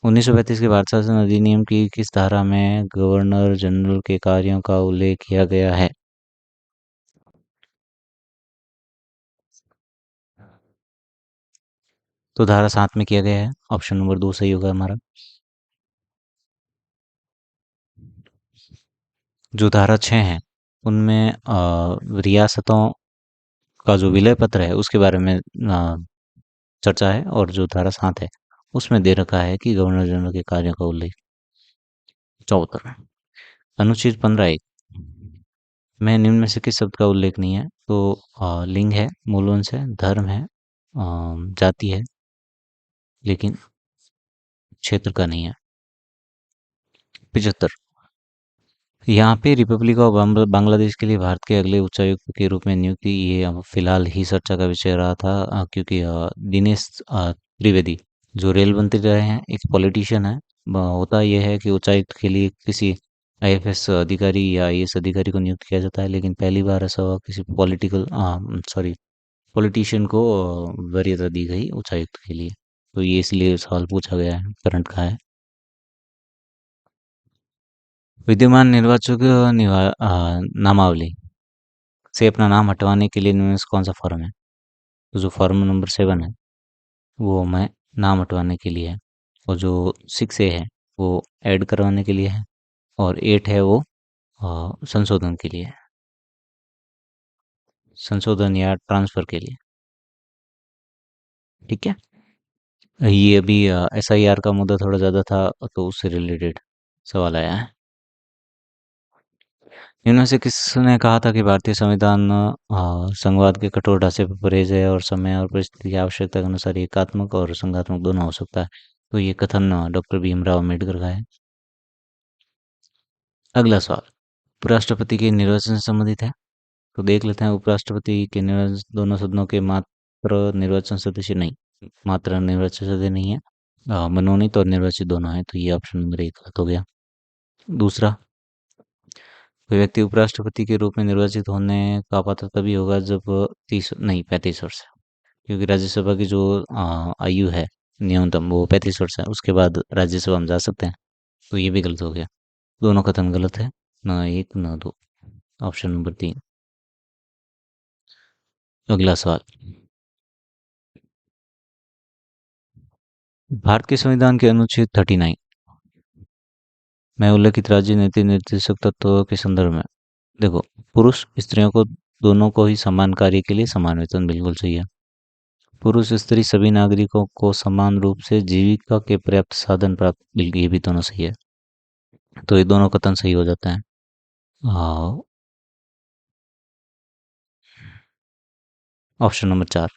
1935 के भारत शासन अधिनियम की किस धारा में गवर्नर जनरल के कार्यों का उल्लेख किया गया है? तो धारा 7 में किया गया है, ऑप्शन नंबर 2 सही होगा हमारा। जो धारा 6 है उनमें रियासतों का जो विलय पत्र है उसके बारे में चर्चा है, और जो धारा 7 है उसमें दे रखा है कि गवर्नर जनरल के कार्यों का उल्लेख। 74 अनुच्छेद 15 एक में निम्न में से किस शब्द का उल्लेख नहीं है? तो लिंग है, मूलवंश है, धर्म है, जाति है, लेकिन क्षेत्र का नहीं है। 75 यहाँ पे रिपब्लिक ऑफ बांग्लादेश के लिए भारत के अगले उच्चायुक्त के रूप में नियुक्ति, ये फिलहाल ही चर्चा का विषय रहा था, क्योंकि दिनेश त्रिवेदी जो रेल मंत्री रहे हैं, एक पॉलिटिशियन है। होता यह है कि उच्चायुक्त के लिए किसी आईएफएस अधिकारी या आईएएस अधिकारी को नियुक्त किया जाता है, लेकिन पहली बार ऐसा हुआ किसी पॉलिटिशियन को वरीयता दी गई उच्चायुक्त के लिए। तो ये इसलिए सवाल पूछा गया है, करंट का है। विद्यमान निर्वाचक नामावली से अपना नाम हटवाने के लिए इनमें से कौन सा फॉर्म है? तो जो फॉर्म नंबर 7 है वो मैं नाम हटवाने के लिए है, और जो 6A है वो ऐड करवाने के लिए है, और 8 है वो संशोधन के लिए है, संशोधन या ट्रांसफर के लिए। ठीक है, ये अभी एसआईआर का मुद्दा थोड़ा ज़्यादा था, तो उससे रिलेटेड सवाल आया है। इनमें से किसने कहा था कि भारतीय संविधान संघवाद के कठोर ढांचे पर परहेज है और समय और परिस्थिति की आवश्यकता के अनुसार एकात्मक और संघात्मक दोनों हो सकता है? तो ये कथन डॉक्टर भीमराव अम्बेडकर का है। अगला सवाल उपराष्ट्रपति के निर्वाचन से संबंधित है। तो देख लेते हैं, उपराष्ट्रपति के निर्वाचन दोनों सदनों के मात्र निर्वाचन सदस्य नहीं, मात्र निर्वाचन सदस्य नहीं है, मनोनीत और निर्वाचित दोनों है, तो ये ऑप्शन नंबर 1 गलत हो गया। दूसरा, कोई व्यक्ति उपराष्ट्रपति के रूप में निर्वाचित होने का पात्र तभी होगा जब 35 वर्ष है, क्योंकि राज्यसभा की जो आयु है न्यूनतम वो 35 वर्ष है, उसके बाद राज्यसभा में जा सकते हैं। तो ये भी गलत हो गया, दोनों कथन गलत है, न एक न दो, ऑप्शन नंबर 3। अगला सवाल, भारत के संविधान के अनुच्छेद 39 में उल्लिखित राज्य नीति निर्देशक तत्वों के संदर्भ में, देखो, पुरुष स्त्रियों को दोनों को ही समान कार्य के लिए समान वेतन, बिल्कुल सही है। पुरुष स्त्री सभी नागरिकों को समान रूप से जीविका के पर्याप्त साधन प्राप्त, बिल्कुल ये भी दोनों सही है। तो ये दोनों कथन सही हो जाते हैं। ऑप्शन नंबर 4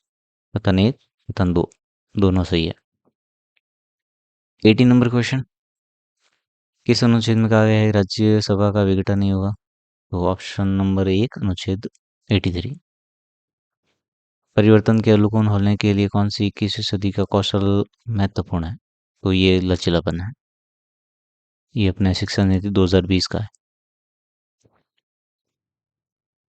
कथन 1 कथन 2 दोनों सही है। 18 नंबर क्वेश्चन, किस अनुच्छेद में कहा गया है राज्यसभा का विघटन नहीं होगा? तो ऑप्शन नंबर 1 अनुच्छेद 83। परिवर्तन के अनुकूल होने के लिए कौन सी 21वीं सदी का कौशल महत्वपूर्ण है? तो ये लचीलापन है, ये अपने शिक्षा नीति 2020 का है।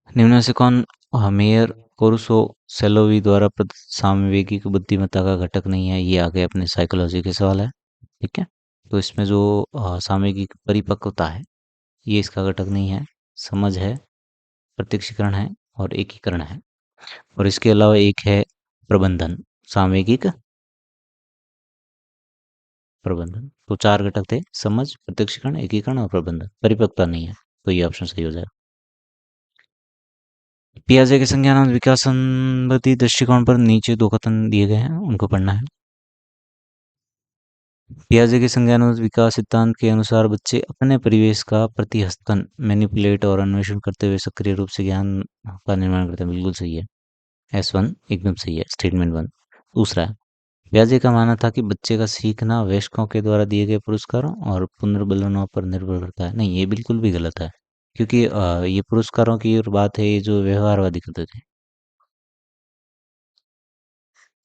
निम्न में से कौन मेयर कोरुसो सेलोवी द्वारा प्रदत्त सामवेगिक बुद्धिमत्ता का घटक नहीं है? ये आगे अपने साइकोलॉजी के सवाल है। ठीक है, तो इसमें जो सामवेगिक परिपक्वता है ये इसका घटक नहीं है, समझ है, प्रत्यक्षीकरण है और एकीकरण है, और इसके अलावा एक है प्रबंधन, सामवेगिक प्रबंधन। तो 4 घटक थे, समझ, प्रत्यक्षीकरण, एकीकरण और प्रबंधन, परिपक्वता नहीं है, तो ये ऑप्शन सही हो जाएगा। पियाजे के संज्ञानात्मक विकास संबंधी दृष्टिकोण पर नीचे 2 कथन दिए गए हैं, उनको पढ़ना है। पियाजे के संज्ञानात्मक विकास सिद्धांत के अनुसार बच्चे अपने परिवेश का प्रतिहस्तन मैनिपुलेट और अन्वेषण करते हुए सक्रिय रूप से ज्ञान का निर्माण करते हैं, बिल्कुल सही है। S1 एकदम सही है, स्टेटमेंट 1। दूसरा है, पियाजे का मानना था कि बच्चे का सीखना वयस्कों के द्वारा दिए गए पुरस्कारों और पुनर्बलों पर निर्भर करता है। नहीं, ये बिल्कुल भी गलत है, क्योंकि ये पुरस्कारों की और बात है, ये जो व्यवहारवादी करते थे।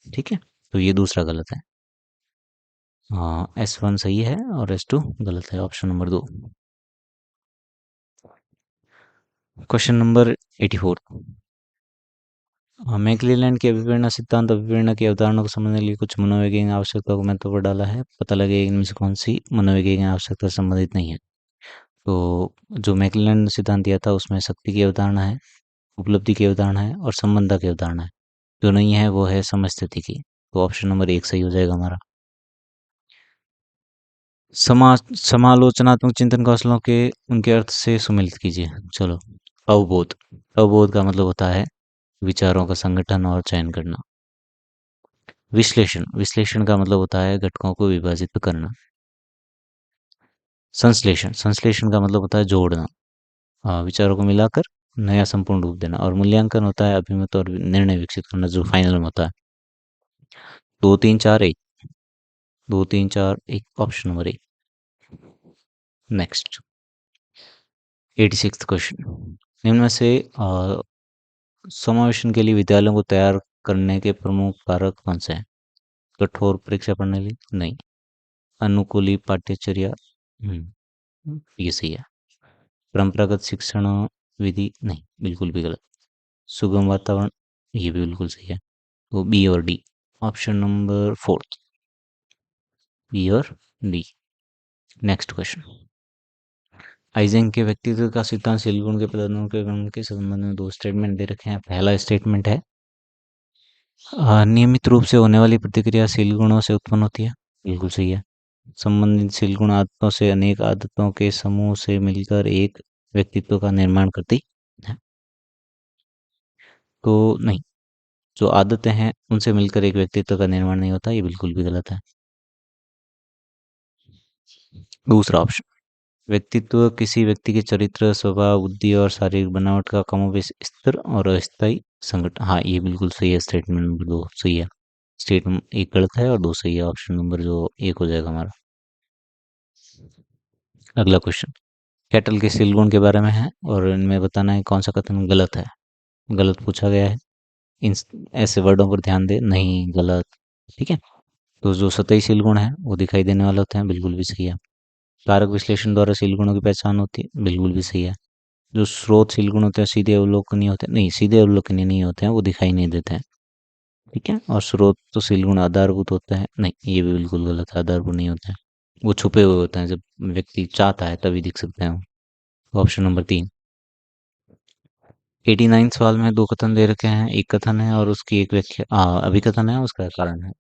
ठीक है, तो ये दूसरा गलत है। S1 सही है और S2 गलत है, ऑप्शन नंबर 2। क्वेश्चन नंबर 84, मैक्लेलैंड के अभिप्रेरणा सिद्धांत अभिप्रेरणा की अवधारणा को समझने के लिए कुछ मनोवैज्ञानिक आवश्यकताओं को महत्व पर डाला है, पता लगे इनमें से कौन सी मनोवैज्ञानिक आवश्यकता संबंधित नहीं है। तो जो मैक्लेलैंड सिद्धांत दिया था उसमें शक्ति की अवधारणा है, उपलब्धि की अवधारणा है और संबंध की अवधारणा है। जो नहीं है वो है समस्थिति की, तो ऑप्शन नंबर 1 सही हो जाएगा हमारा। समालोचनात्मक चिंतन कौशलों के उनके अर्थ से सुमेलित कीजिए। चलो, अवबोध, अवबोध का मतलब होता है विचारों का संगठन और चयन करना। विश्लेषण, विश्लेषण का मतलब होता है घटकों को विभाजित करना। संश्लेषण, संश्लेषण का मतलब होता है जोड़ना, विचारों को मिलाकर नया संपूर्ण रूप देना। और मूल्यांकन होता है अभिमत और निर्णय विकसित करना, जो फाइनल में होता है। 2 3 4 1, 2 3 4 1, ऑप्शन नंबर ए। Next, 86th question. निम्न में से समावेशन के लिए विद्यालयों को तैयार करने के प्रमुख कारक कौन से हैं? कठोर परीक्षा प्रणाली नहीं, अनुकूली पाठ्यचर्या ये सही है। परंपरागत शिक्षण विधि नहीं, बिल्कुल भी गलत। सुगम वातावरण, ये भी बिल्कुल सही है। तो बी और D, option number fourth, B और डी। Next question. आइजेंक के व्यक्तित्व का सिद्धांत शील गुण के पदार्थों के गुण के संबंध में दो स्टेटमेंट दे रखे हैं। पहला स्टेटमेंट है नियमित रूप से होने वाली प्रतिक्रिया शील गुणों से उत्पन्न होती है, बिल्कुल सही है। संबंधित शील गुण आदतों से अनेक आदतों के समूह से मिलकर एक व्यक्तित्व का निर्माण करती है, तो नहीं, जो आदतें हैं उनसे मिलकर एक व्यक्तित्व का निर्माण नहीं होता, ये बिल्कुल भी गलत है। दूसरा ऑप्शन, व्यक्तित्व किसी व्यक्ति के चरित्र, स्वभाव, बुद्धि और शारीरिक बनावट का कमोबेश स्थिर और अस्थायी संगठन। हाँ, ये बिल्कुल सही है। स्टेटमेंट नंबर 2 सही है। स्टेटमेंट एक गलत है और 2 सही है। ऑप्शन नंबर जो एक हो जाएगा हमारा। अगला क्वेश्चन, कैटल के सील गुण के बारे में है और इनमें बताना है कौन सा कथन गलत है। गलत पूछा गया है, इन ऐसे वर्डों पर ध्यान दे, नहीं, गलत। ठीक है, तो जो सतही सील गुण है वो दिखाई देने वाले होते हैं, बिल्कुल भी सही है। कारक विश्लेषण द्वारा सील गुणों की पहचान होती है, बिल्कुल भी सही है। जो स्रोत सील गुण होते हैं सीधे अवलोकनीय होते हैं, नहीं, सीधे अवलोकनीय नहीं होते हैं, वो दिखाई नहीं देते हैं। ठीक है, और स्रोत तो सील गुण आधारभूत होते हैं, नहीं, ये भी बिल्कुल गलत है, आधारभूत नहीं होते हैं, वो छुपे हुए होते हैं, जब व्यक्ति चाहता है तभी दिख सकते हैं वो। Option number 3। 89 सवाल में दो कथन दे रखे हैं, एक कथन है और उसकी एक व्याख्या, अभिकथन है, उसका कारण है।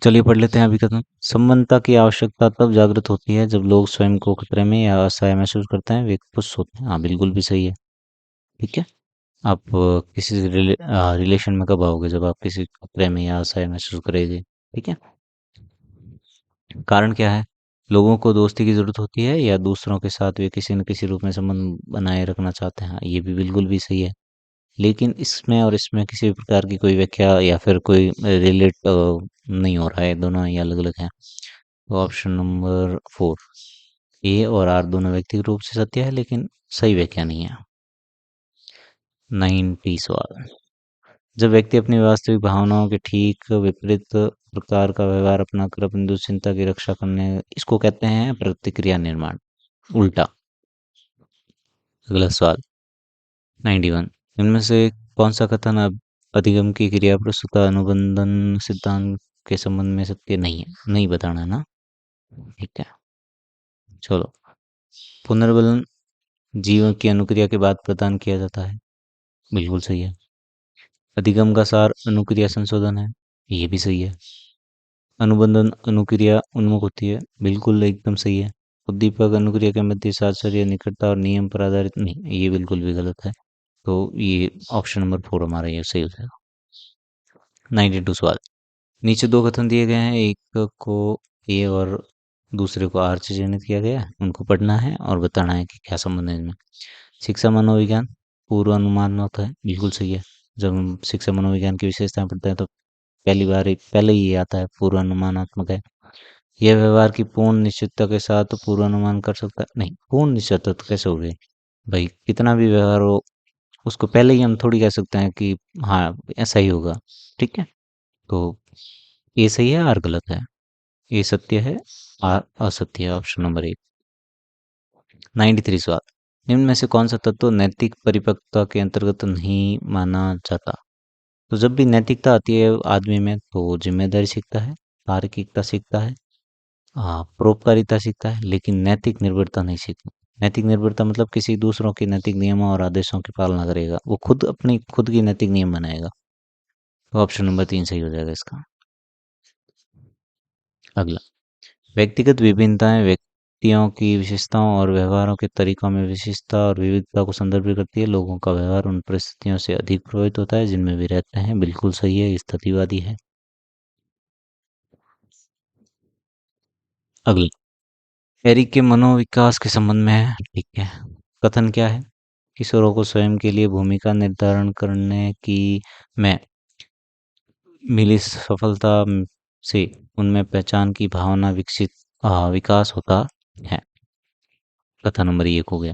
चलिए पढ़ लेते हैं अभिकथन। संबंधता की आवश्यकता तब जागृत होती है जब लोग स्वयं को खतरे में या असहाय महसूस करते हैं, वे खुश होते हैं। हाँ, बिल्कुल भी सही है। ठीक है, आप किसी से रिलेशन में कब आओगे? जब आप किसी खतरे में या असहाय महसूस करेंगे। ठीक है, कारण क्या है? लोगों को दोस्ती की जरूरत होती है या दूसरों के साथ वे किसी न किसी रूप में संबंध बनाए रखना चाहते हैं। ये भी बिल्कुल भी सही है। लेकिन इसमें और इसमें किसी भी प्रकार की कोई व्याख्या या फिर कोई रिलेट नहीं हो रहा है, दोनों ही अलग अलग हैं। तो ऑप्शन नंबर 4, ए और आर दोनों व्यक्तिगत रूप से सत्य है, लेकिन सही व्याख्या नहीं है। 90 सवाल। जब व्यक्ति अपनी वास्तविक भावनाओं के ठीक विपरीत प्रकार का व्यवहार अपनाकर अपनी दुश्चिंता की रक्षा करने, इसको कहते हैं प्रतिक्रिया निर्माण, उल्टा। अगला सवाल, 91। इनमें से कौन सा कथन अब अधिगम की क्रिया प्रस्तुत अनुबंधन सिद्धांत के संबंध में सत्य नहीं है? नहीं बताना है ना। ठीक है, चलो। पुनर्बलन जीवन की अनुक्रिया के बाद प्रदान किया जाता है, बिल्कुल सही है। अधिगम का सार अनुक्रिया संशोधन है, ये भी सही है। अनुबंधन अनुक्रिया उन्मुख होती है, बिल्कुल एकदम सही है। उद्दीपक अनुक्रिया के मध्य साहचर्य, निकटता और नियम पर आधारित नहीं, ये बिल्कुल भी गलत है। तो ये ऑप्शन नंबर 4 हमारा ये सही हो जाएगा। 92 सवाल। नीचे दो कथन दिए गए हैं, एक को ए और दूसरे को आर से चिह्नित किया गया है, उनको पढ़ना है और बताना है कि क्या संबंध है इनमें। शिक्षा मनोविज्ञान पूर्व अनुमान होता है, बिल्कुल सही है। जब हम शिक्षा मनोविज्ञान की विशेषताएं पढ़ते हैं तो पहले ही ये आता है, पूर्वानुमानात्मक है। यह व्यवहार की पूर्ण निश्चितता के साथ पूर्वानुमान कर सकता है, नहीं, पूर्ण निश्चितता तो कैसे हो गई भाई? कितना भी व्यवहार हो, उसको पहले ही हम थोड़ी कह सकते हैं कि हाँ ऐसा ही होगा। ठीक है, तो ये सही है, आर गलत है। ये सत्य है, आर असत्य है। Option number 1। 93 सवाल। निम्न में से कौन सा तत्व नैतिक परिपक्वता के अंतर्गत नहीं माना जाता? तो जब भी नैतिकता आती है आदमी में, तो वो जिम्मेदारी सीखता है, तार्किकता सीखता है, परोपकारिता सीखता है, लेकिन नैतिक निर्भरता नहीं सीखता। नैतिक निर्भरता मतलब किसी दूसरों के नैतिक नियमों और आदेशों की पालना करेगा, वो खुद अपनी खुद की नैतिक नियम बनाएगा। तो ऑप्शन नंबर 3 सही हो जाएगा इसका। अगला, व्यक्तिगत विभिन्नताएं व्यक्तियों की विशेषताओं और व्यवहारों के तरीकों में विशिष्टता और विविधता को संदर्भित करती है। लोगों का व्यवहार उन परिस्थितियों से अधिक प्रभावित होता है जिनमें वे रहते हैं। बिल्कुल सही है, स्थितिवादी है। अगला, एरिक के मनोविकास के संबंध में है। ठीक है। कथन क्या है? किशोरों को स्वयं के लिए भूमिका निर्धारण करने की में मिली सफलता से उनमें पहचान की भावना विकास होता है। कथन नंबर एक हो गया।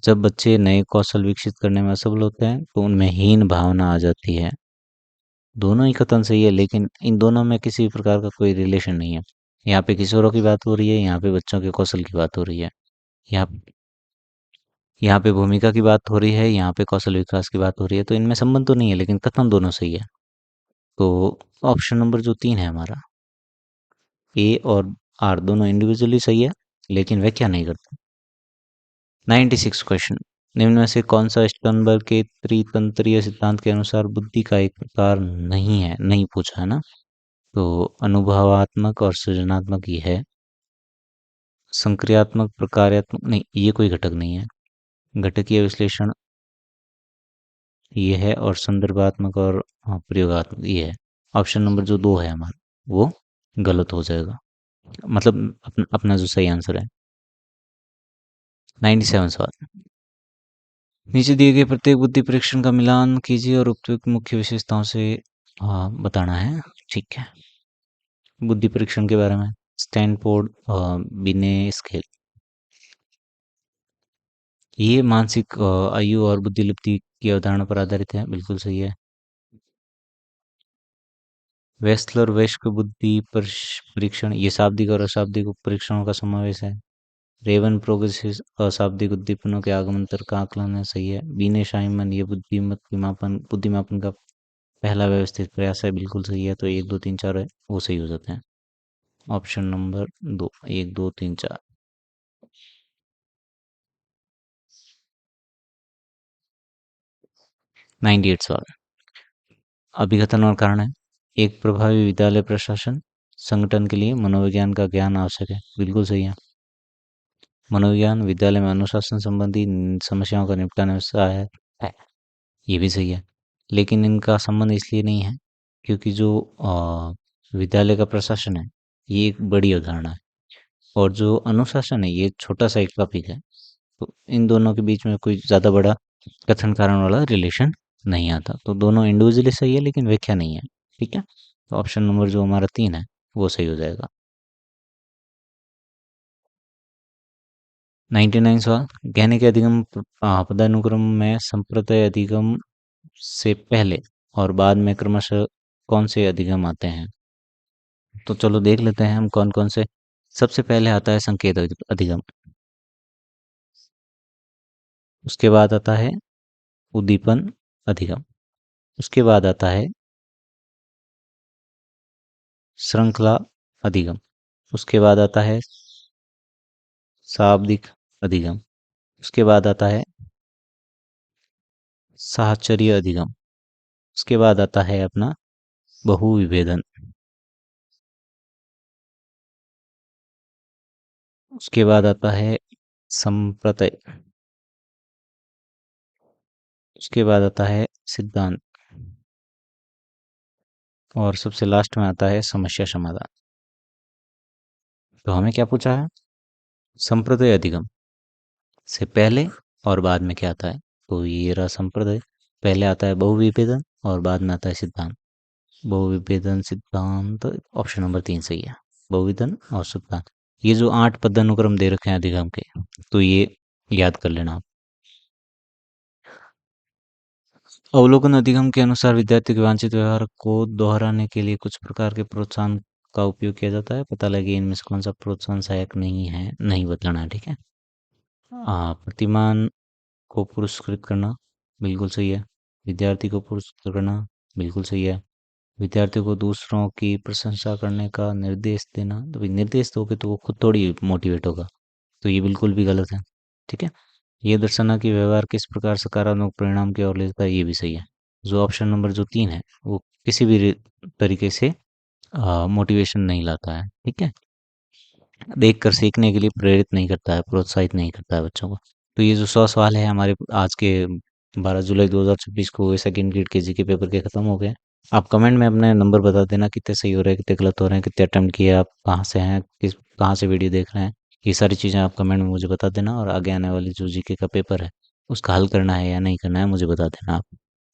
जब बच्चे नए कौशल विकसित करने में असफल होते हैं तो उनमें हीन भावना आ जाती है। दोनों ही कथन सही है, लेकिन इन दोनों में किसी भी प्रकार का कोई रिलेशन नहीं है। यहाँ पे किशोरों की बात हो रही है, यहाँ पे बच्चों के कौशल की बात हो रही है। यहाँ यहाँ पे भूमिका की बात हो रही है, यहाँ पे कौशल विकास की बात हो रही है। तो इनमें संबंध तो नहीं है, लेकिन कथन दोनों सही है। तो ऑप्शन नंबर जो 3 है हमारा, ए और आर दोनों इंडिविजुअली सही है, लेकिन व्याख्या नहीं करते। 96 क्वेश्चन, निम्न में से कौन सा स्टर्नबर्ग के त्रितंत्रीय सिद्धांत के अनुसार बुद्धि का एक प्रकार नहीं है? नहीं पूछा है ना। तो अनुभवात्मक और सृजनात्मक ये है। संक्रियात्मक प्रकार्यात्मक नहीं, ये कोई घटक नहीं है। घटकीय विश्लेषण ये है, और संदर्भात्मक और प्रयोगात्मक ये है। ऑप्शन नंबर जो 2 है हमारा, वो गलत हो जाएगा। मतलब अपना जो सही आंसर है। 97 सवाल, नीचे दिए गए प्रत्येक बुद्धि परीक्षण का मिलान कीजिए और उपयुक्त मुख्य विशेषताओं से बताना है। ठीक है। बुद्धि परीक्षण के बारे में, स्टैनफोर्ड बिने स्केल, ये मानसिक आयु और बुद्धिलिप्ति की अवधारणा पर आधारित है। बिल्कुल सही है। वेस्लर वैश्विक परीक्षण, ये शाब्दिक और अशाब्दिक परीक्षणों का समावेश है। रेवन प्रोग्रेसिव अशाब्दिक उद्दीपनों के आगमन तर्क का आकलन है। सही है। बीने शाइमन, ये बुद्धिमापन का पहला व्यवस्थित प्रयास है। बिल्कुल सही है। तो 1 2 3 4 है, वो सही हो जाते हैं। Option number 2, 1 2 3 4। 98 सवाल, अभिकथन और कारण है। एक प्रभावी विद्यालय प्रशासन संगठन के लिए मनोविज्ञान का ज्ञान आवश्यक है। बिल्कुल सही है। मनोविज्ञान विद्यालय में अनुशासन संबंधी समस्याओं का निपटाने में सहायक है। ये भी सही है, लेकिन इनका संबंध इसलिए नहीं है क्योंकि जो विद्यालय का प्रशासन है, ये एक बड़ी अवधारणा है, और जो अनुशासन है ये छोटा सा एक टॉपिक है। तो इन दोनों के बीच में कोई ज़्यादा बड़ा कथन कारण वाला रिलेशन नहीं आता। तो दोनों इंडिविजुअली सही है, लेकिन व्याख्या नहीं है। ठीक है। तो ऑप्शन नंबर जो हमारा 3 है, वो सही हो जाएगा। 99 सवाल, गहने के अधिगम पदानुक्रम में संप्रत्यय अधिगम से पहले और बाद में क्रमशः कौन से अधिगम आते हैं? तो चलो देख लेते हैं हम कौन कौन से। सबसे पहले आता है संकेत अधिगम, उसके बाद आता है उद्दीपन अधिगम, उसके बाद आता है श्रृंखला अधिगम, उसके बाद आता है शाब्दिक अधिगम, उसके बाद आता है साहचर्य अधिगम, उसके बाद आता है अपना बहुविभेदन, उसके बाद आता है संप्रत्यय, उसके बाद आता है सिद्धांत, और सबसे लास्ट में आता है समस्या समाधान। तो हमें क्या पूछा है? संप्रदाय अधिगम से पहले और बाद में क्या आता है? तो ये रहा संप्रदाय। पहले आता है बहुविभेदन और बाद में आता है सिद्धांत। बहुविभेदन सिद्धांत, ऑप्शन नंबर 3 सही है। बहुविभेदन और सिद्धांत, ये जो 8 पदानुक्रम दे रखे हैं अधिगम के, तो ये याद कर लेना आप। अवलोकन अधिगम के अनुसार विद्यार्थी के वांछित व्यवहार को दोहराने के लिए कुछ प्रकार के प्रोत्साहन का उपयोग किया जाता है। पता लगे इनमें से कौन सा प्रोत्साहन सहायक नहीं है, नहीं बताना है। ठीक है। प्रतिमान को पुरस्कृत करना, बिल्कुल सही है। विद्यार्थी को पुरस्कृत करना, बिल्कुल सही है। विद्यार्थी को दूसरों की प्रशंसा करने का निर्देश देना, तो भाई निर्देश दोगे तो वो खुद थोड़ी मोटिवेट होगा। तो ये बिल्कुल भी गलत है। ठीक है। ये दर्शाना कि व्यवहार किस प्रकार सकारात्मक परिणाम की ओर ले जाता है, ये भी सही है। जो ऑप्शन नंबर जो 3 है, वो किसी भी तरीके से मोटिवेशन नहीं लाता है। ठीक है। देखकर सीखने के लिए प्रेरित नहीं करता है, प्रोत्साहित नहीं करता है बच्चों को। तो ये जो 100 सवाल है हमारे आज के 12 जुलाई 2026 को सेकंड ग्रेड के जीके पेपर के खत्म हो गए। आप कमेंट में अपने नंबर बता देना कितने सही हो रहे हैं, कितने गलत हो रहे हैं, कितने अटेम्प्ट किए आप, कहाँ से हैं, किस कहाँ से वीडियो देख रहे हैं। ये सारी चीज़ें आप कमेंट में मुझे बता देना और आगे आने वाली जो जीके का पेपर है, उसका हल करना है या नहीं करना है मुझे बता देना आप।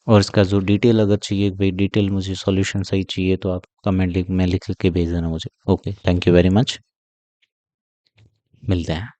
और इसका जो डिटेल अगर चाहिए, भाई डिटेल मुझे सॉल्यूशन सही चाहिए तो आप कमेंट लिख में लिख के भेज देना मुझे। Okay, thank you very much. मिलते हैं।